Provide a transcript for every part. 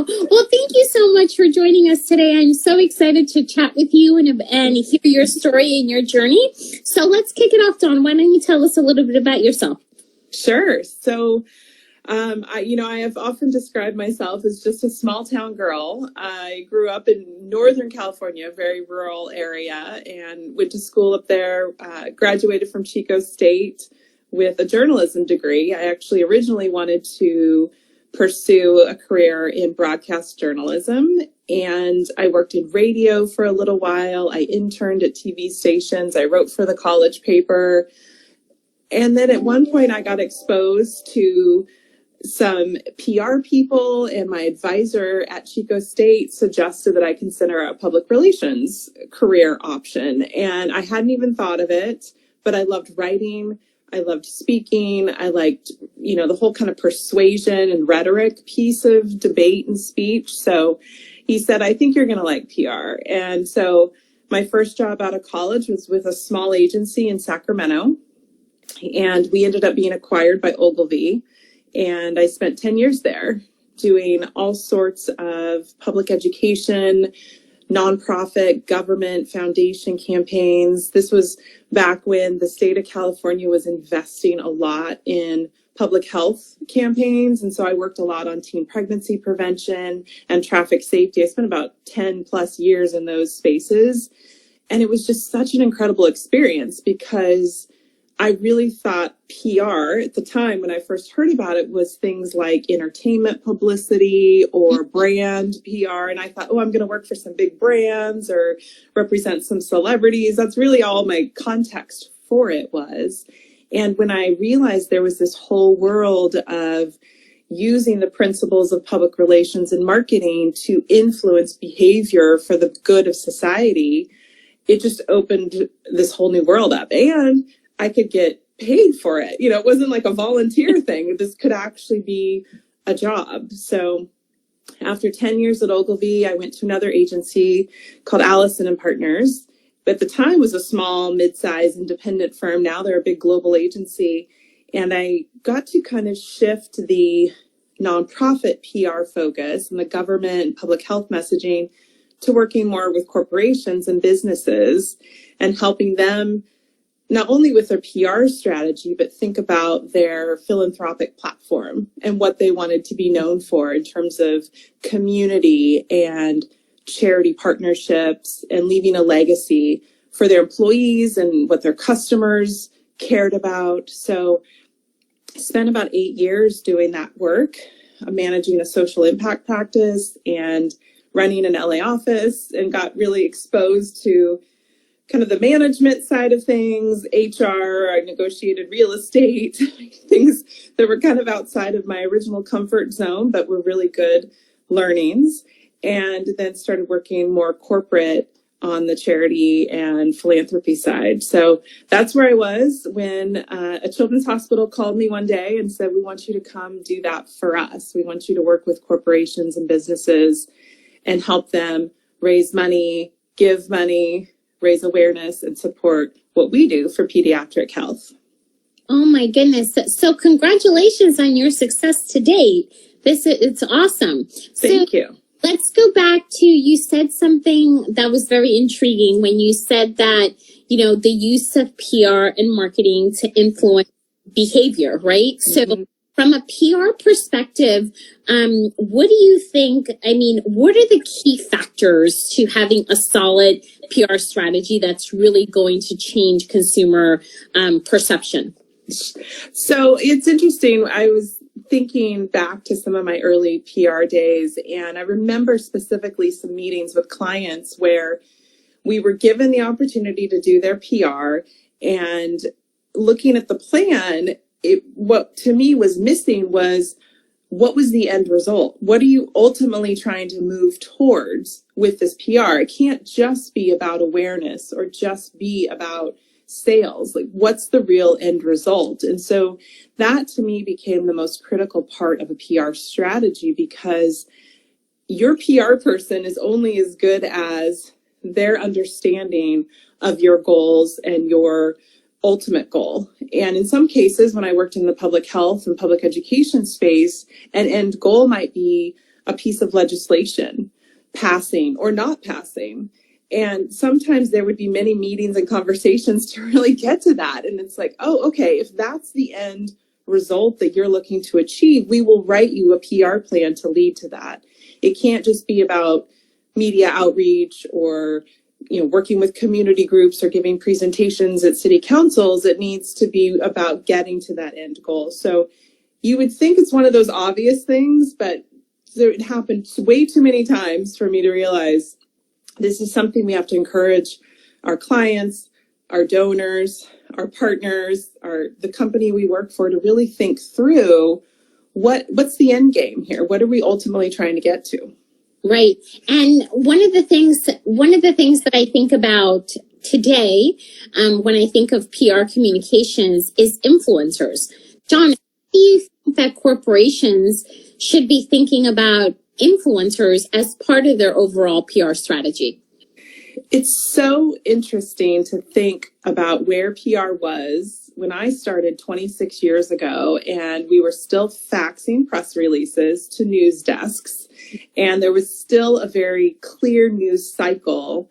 Well, thank you so much for joining us today. I'm so excited to chat with you and hear your story and your journey. So let's kick it off, Dawn. Why don't you tell us a little bit about yourself? Sure. So, I have often described myself as just a small town girl. I grew up in Northern California, a very rural area, and went to school up there, graduated from Chico State with a journalism degree. I actually originally wanted to pursue a career in broadcast journalism, and I worked in radio for a little while. I interned at TV stations. I wrote for the college paper. And then at one point I got exposed to some PR people, and my advisor at Chico State suggested that I consider a public relations career option. And I hadn't even thought of it, but I loved writing. I loved speaking. I liked, the whole kind of persuasion and rhetoric piece of debate and speech. So he said, I think you're going to like PR. And so my first job out of college was with a small agency in Sacramento. And we ended up being acquired by Ogilvy. And I spent 10 years there doing all sorts of public education, nonprofit, government, foundation campaigns. This was back when the state of California was investing a lot in public health campaigns. And so I worked a lot on teen pregnancy prevention and traffic safety. I spent about 10 plus years in those spaces. And it was just such an incredible experience because I really thought PR at the time when I first heard about it was things like entertainment publicity or brand PR. And I thought, I'm going to work for some big brands or represent some celebrities. That's really all my context for it was. And when I realized there was this whole world of using the principles of public relations and marketing to influence behavior for the good of society, it just opened this whole new world up. And I could get paid for it. It wasn't like a volunteer thing. This could actually be a job. So after 10 years at Ogilvy, I went to another agency called Allison+Partners. At the time was a small, mid-sized independent firm. Now they're a big global agency. And I got to kind of shift the nonprofit PR focus and the government and public health messaging to working more with corporations and businesses and helping them not only with their PR strategy, but think about their philanthropic platform and what they wanted to be known for in terms of community and charity partnerships and leaving a legacy for their employees and what their customers cared about. So I spent about 8 years doing that work, managing a social impact practice and running an LA office, and got really exposed to kind of the management side of things, HR. I negotiated real estate, things that were kind of outside of my original comfort zone, but were really good learnings. And then started working more corporate on the charity and philanthropy side. So that's where I was when a children's hospital called me one day and said, we want you to come do that for us. We want you to work with corporations and businesses and help them raise money, give money, raise awareness, and support what we do for pediatric health. Oh my goodness. So congratulations on your success to date. It's awesome. Thank you. Let's go back to, you said something that was very intriguing when you said that, the use of PR and marketing to influence behavior, right? Mm-hmm. So from a PR perspective, what do you think, what are the key factors to having a solid PR strategy that's really going to change consumer perception? So it's interesting. I was thinking back to some of my early PR days, and I remember specifically some meetings with clients where we were given the opportunity to do their PR, and looking at the plan, what to me was missing was, what was the end result? What are you ultimately trying to move towards with this PR? It can't just be about awareness or just be about sales. Like, what's the real end result? And so that to me became the most critical part of a PR strategy, because your PR person is only as good as their understanding of your goals and your ultimate goal. And in some cases, when I worked in the public health and public education space, an end goal might be a piece of legislation passing or not passing. And sometimes there would be many meetings and conversations to really get to that. And it's like, oh, okay, if that's the end result that you're looking to achieve, we will write you a PR plan to lead to that. It can't just be about media outreach or working with community groups or giving presentations at city councils. It needs to be about getting to that end goal. So you would think it's one of those obvious things, but it happened way too many times for me to realize this is something we have to encourage our clients, our donors, our partners, the company we work for to really think through what's the end game here? What are we ultimately trying to get to? Right. And one of the things that I think about today, when I think of PR communications, is influencers. John, how do you think that corporations should be thinking about influencers as part of their overall PR strategy? It's so interesting to think about where PR was when I started 26 years ago, and we were still faxing press releases to news desks, and there was still a very clear news cycle.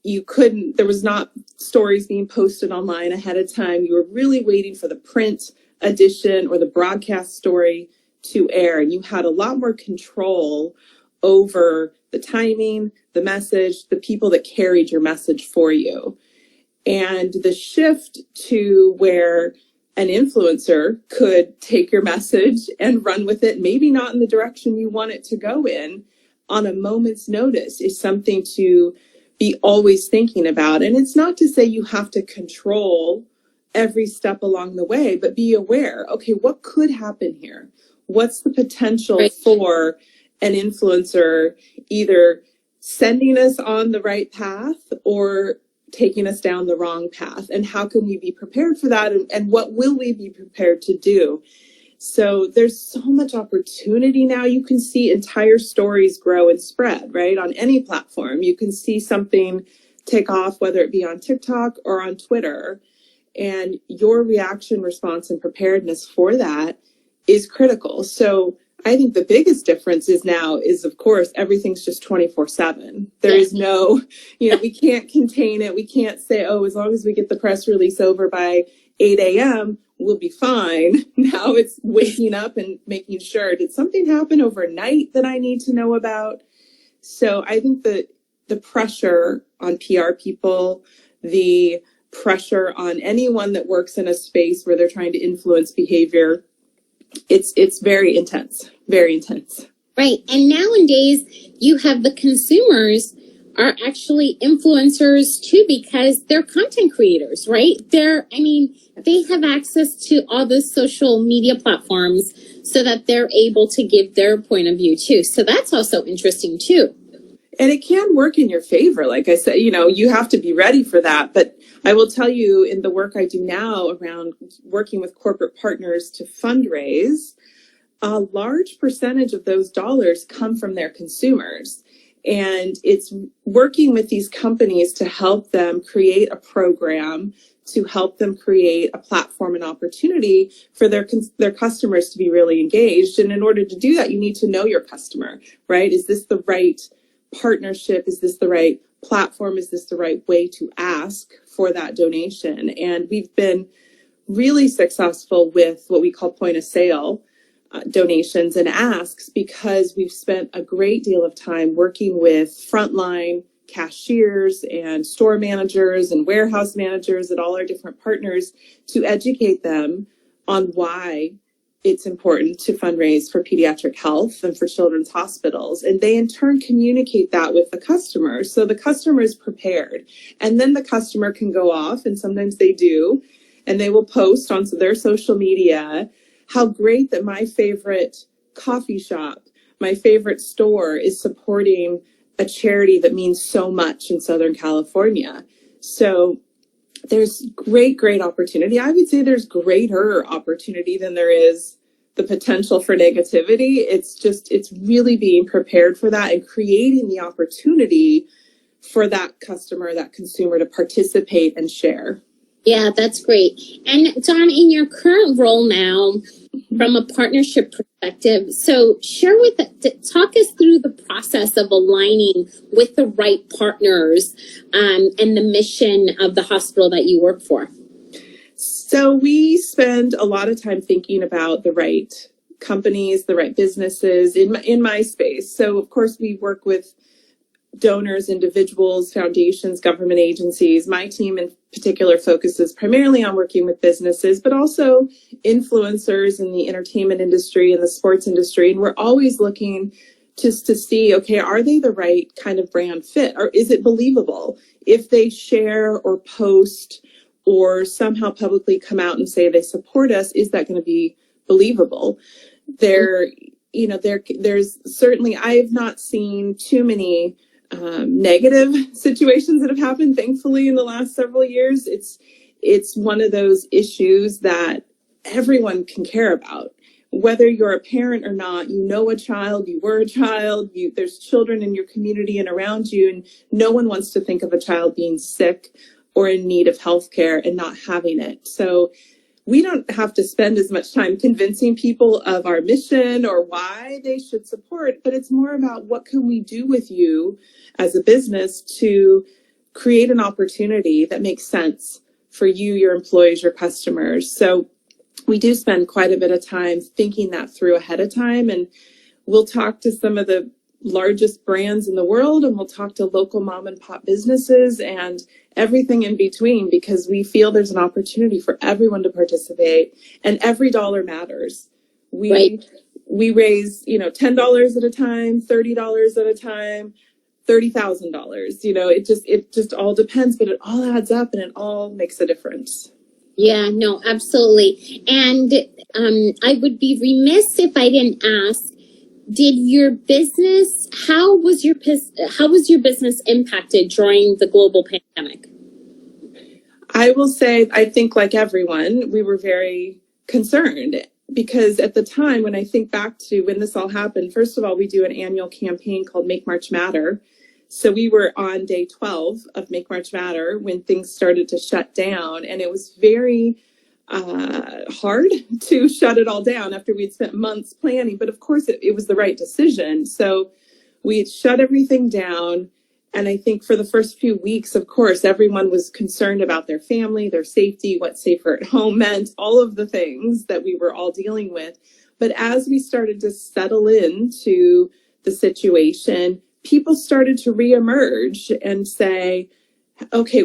There was not stories being posted online ahead of time. You were really waiting for the print edition or the broadcast story to air, and you had a lot more control over the timing, the message, the people that carried your message for you. And the shift to where an influencer could take your message and run with it, maybe not in the direction you want it to go in, on a moment's notice, is something to be always thinking about. And it's not to say you have to control every step along the way, but be aware, okay, what could happen here? What's the potential for an influencer either sending us on the right path or taking us down the wrong path? And how can we be prepared for that? And what will we be prepared to do? So there's so much opportunity now. You can see entire stories grow and spread, right? On any platform, you can see something take off, whether it be on TikTok or on Twitter. And your reaction, response, and preparedness for that is critical. So I think the biggest difference is of course, everything's just 24/7. There is no, we can't contain it. We can't say, oh, as long as we get the press release over by 8 a.m., we'll be fine. Now it's waking up and making sure, did something happen overnight that I need to know about? So I think that the pressure on PR people, the pressure on anyone that works in a space where they're trying to influence behavior, it's very intense, very intense. Right. And nowadays you have the consumers are actually influencers too, because they're content creators, right? They have access to all the social media platforms so that they're able to give their point of view too. So that's also interesting too. And it can work in your favor. Like I said, you have to be ready for that. But I will tell you, in the work I do now around working with corporate partners to fundraise, a large percentage of those dollars come from their consumers. And it's working with these companies to help them create a program, to help them create a platform and opportunity for their customers to be really engaged. And in order to do that, you need to know your customer, right? Is this the right partnership? Is this the right platform? Is this the right way to ask for that donation? And we've been really successful with what we call point of sale donations and asks, because we've spent a great deal of time working with frontline cashiers and store managers and warehouse managers at all our different partners to educate them on why it's important to fundraise for pediatric health and for children's hospitals. And they in turn communicate that with the customer. So the customer is prepared. And then the customer can go off, and sometimes they do, and they will post on their social media how great that my favorite coffee shop, my favorite store is supporting a charity that means so much in Southern California. So there's great opportunity. I would say there's greater opportunity than there is the potential for negativity. It's really being prepared for that and creating the opportunity for that customer, that consumer to participate and share. Yeah, that's great. And Don, in your current role now, from a partnership perspective. So talk us through the process of aligning with the right partners and the mission of the hospital that you work for. So we spend a lot of time thinking about the right companies, the right businesses in my space. So of course we work with donors, individuals, foundations, government agencies. My team in particular focuses primarily on working with businesses, but also influencers in the entertainment industry and the sports industry. And we're always looking just to see, okay, are they the right kind of brand fit? Or is it believable? If they share or post or somehow publicly come out and say they support us, is that going to be believable? There's certainly, I have not seen too many negative situations that have happened, thankfully, in the last several years. It's one of those issues that everyone can care about. Whether you're a parent or not, you know a child, you were a child, there's children in your community and around you, and no one wants to think of a child being sick or in need of health care and not having it. So we don't have to spend as much time convincing people of our mission or why they should support, but it's more about what can we do with you as a business to create an opportunity that makes sense for you, your employees, your customers. So we do spend quite a bit of time thinking that through ahead of time, and we'll talk to some of the largest brands in the world, and we'll talk to local mom and pop businesses and everything in between, because we feel there's an opportunity for everyone to participate, and every dollar matters. We raise, $10 at a time, $30 at a time, $30,000. It just all depends, but it all adds up and it all makes a difference. Yeah, no, absolutely. And I would be remiss if I didn't ask, how was your business impacted during the global pandemic? I will say, I think like everyone, we were very concerned, because at the time, when I think back to when this all happened, first of all, we do an annual campaign called Make March Matter. So we were on day 12 of Make March Matter when things started to shut down, and it was very hard to shut it all down after we'd spent months planning. But of course, it was the right decision. So we shut everything down. And I think for the first few weeks, of course, everyone was concerned about their family, their safety, what safer at home meant, all of the things that we were all dealing with. But as we started to settle into the situation, people started to reemerge and say, okay,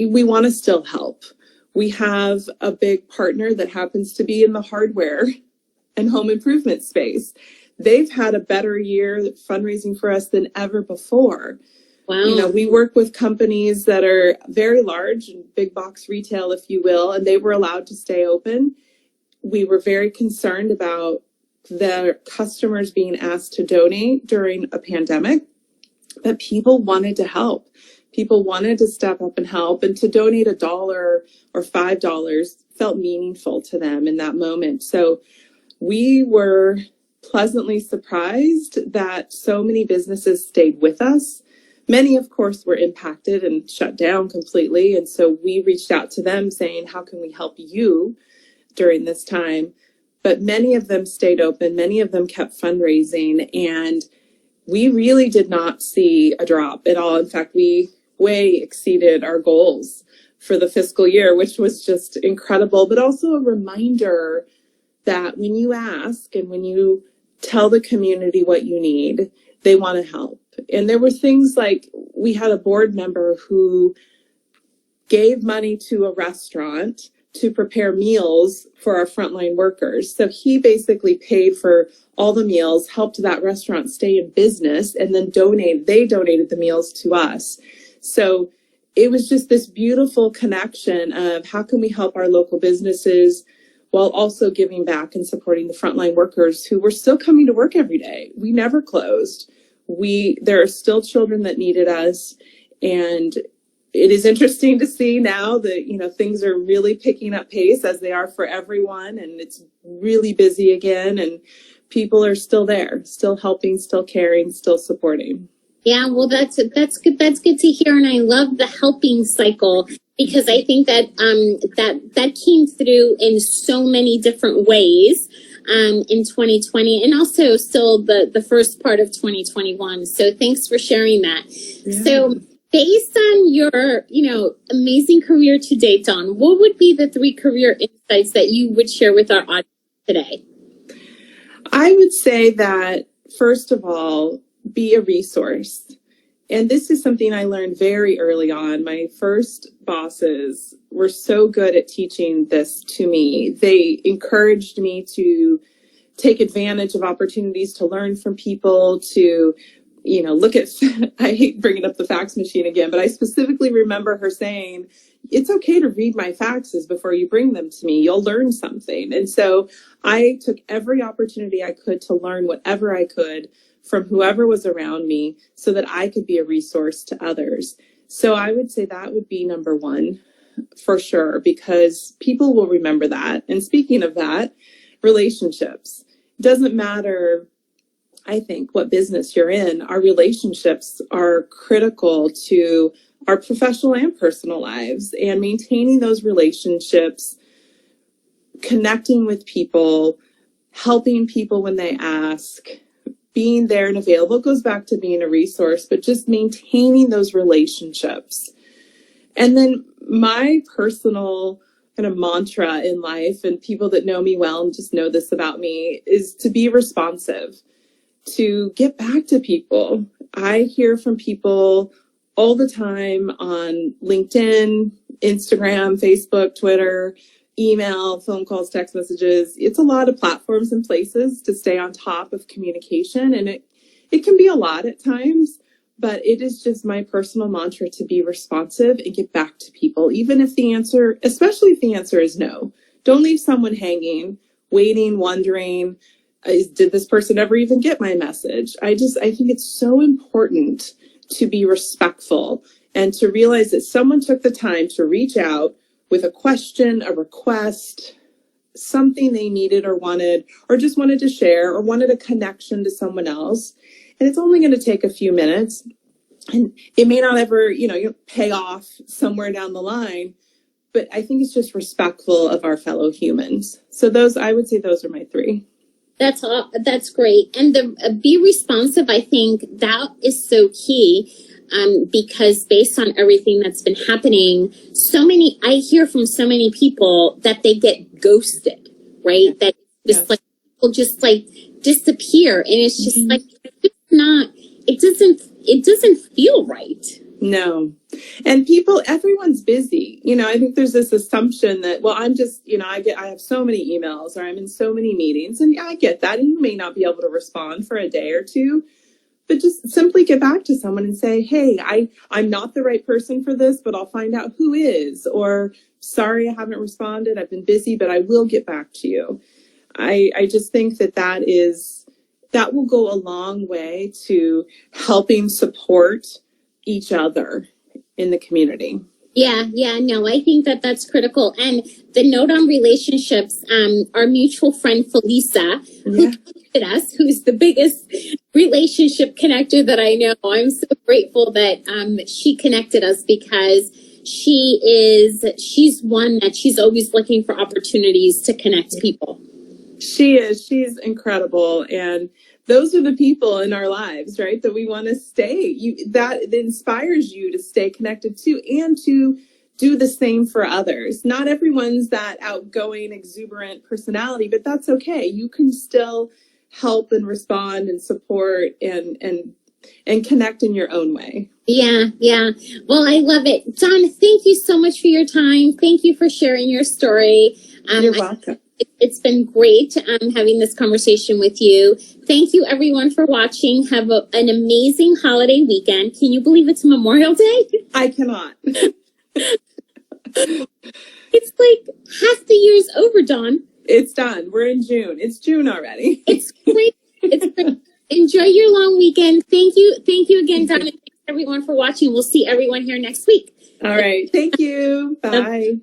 we want to still help. We have a big partner that happens to be in the hardware and home improvement space. They've had a better year fundraising for us than ever before. Wow. We work with companies that are very large, big box retail, if you will, and they were allowed to stay open. We were very concerned about their customers being asked to donate during a pandemic, but people wanted to help. People wanted to step up and help, and to donate $1 or $5 felt meaningful to them in that moment. So we were pleasantly surprised that so many businesses stayed with us. Many, of course, were impacted and shut down completely. And so we reached out to them saying, how can we help you during this time? But many of them stayed open. Many of them kept fundraising, and we really did not see a drop at all. In fact, we way exceeded our goals for the fiscal year, which was just incredible, but also a reminder that when you ask and when you tell the community what you need, they want to help. And there were things like, we had a board member who gave money to a restaurant to prepare meals for our frontline workers. So he basically paid for all the meals, helped that restaurant stay in business, and then they donated the meals to us. So it was just this beautiful connection of how can we help our local businesses while also giving back and supporting the frontline workers who were still coming to work every day. We never closed. There are still children that needed us. And it is interesting to see now that, things are really picking up pace, as they are for everyone. And it's really busy again. And people are still there, still helping, still caring, still supporting. Yeah, well, that's good. That's good to hear, and I love the helping cycle, because I think that that came through in so many different ways. in 2020, and also still the first part of 2021. So thanks for sharing that. Yeah. So based on your, amazing career to date, Dawn, what would be the 3 career insights that you would share with our audience today? I would say that, first of all, be a resource. And this is something I learned very early on. My first bosses were so good at teaching this to me. They encouraged me to take advantage of opportunities to learn from people, to, look at, I hate bringing up the fax machine again, but I specifically remember her saying, it's okay to read my faxes before you bring them to me. You'll learn something. And so I took every opportunity I could to learn whatever I could from whoever was around me so that I could be a resource to others. So I would say that would be number 1 for sure, because people will remember that. And speaking of that, relationships. Doesn't matter, I think, what business you're in. Our relationships are critical to our professional and personal lives, and maintaining those relationships, connecting with people, helping people when they ask, being there and available goes back to being a resource, but just maintaining those relationships. And then my personal kind of mantra in life, and people that know me well and just know this about me, is to be responsive, to get back to people. I hear from people all the time on LinkedIn, Instagram, Facebook, Twitter, email, phone calls, text messages. It's a lot of platforms and places to stay on top of communication. And it can be a lot at times, but it is just my personal mantra to be responsive and get back to people, even if the answer, especially if the answer is no. Don't leave someone hanging, waiting, wondering, did this person ever even get my message? I think it's so important to be respectful and to realize that someone took the time to reach out with a question, a request, something they needed or wanted, or just wanted to share, or wanted a connection to someone else. And it's only going to take a few minutes, and it may not ever, pay off somewhere down the line, but I think it's just respectful of our fellow humans. So I would say those are my 3. That's great. And be responsive, I think that is so key. Because based on everything that's been happening, I hear from so many people that they get ghosted, right? That just people just disappear, and it's just it's not. It doesn't feel right. No, and everyone's busy. I think there's this assumption that, well, I'm just, I have so many emails, or I'm in so many meetings, and I get that, and you may not be able to respond for a day or two. But just simply get back to someone and say, hey, I'm not the right person for this, but I'll find out who is. Or, sorry, I haven't responded. I've been busy, but I will get back to you. I just think that will go a long way to helping support each other in the community. Yeah, no, I think that's critical. And the note on relationships, our mutual friend Felisa, who connected us, who's the biggest relationship connector that I know. I'm so grateful that she connected us, because she's one that she's always looking for opportunities to connect people. She's incredible. And those are the people in our lives, right, that we want to stay. That inspires you to stay connected to, and to do the same for others. Not everyone's that outgoing, exuberant personality, but that's okay. You can still help and respond and support and connect in your own way. Yeah. Well, I love it. Dawn, thank you so much for your time. Thank you for sharing your story. You're welcome. It's been great having this conversation with you. Thank you, everyone, for watching. Have an amazing holiday weekend. Can you believe it's Memorial Day? I cannot. It's like half the year's over, Dawn. It's done. We're in June. It's June already. It's great. It's great. Enjoy your long weekend. Thank you again, Dawn, and thanks everyone for watching. We'll see everyone here next week. All right. Thank you. Bye.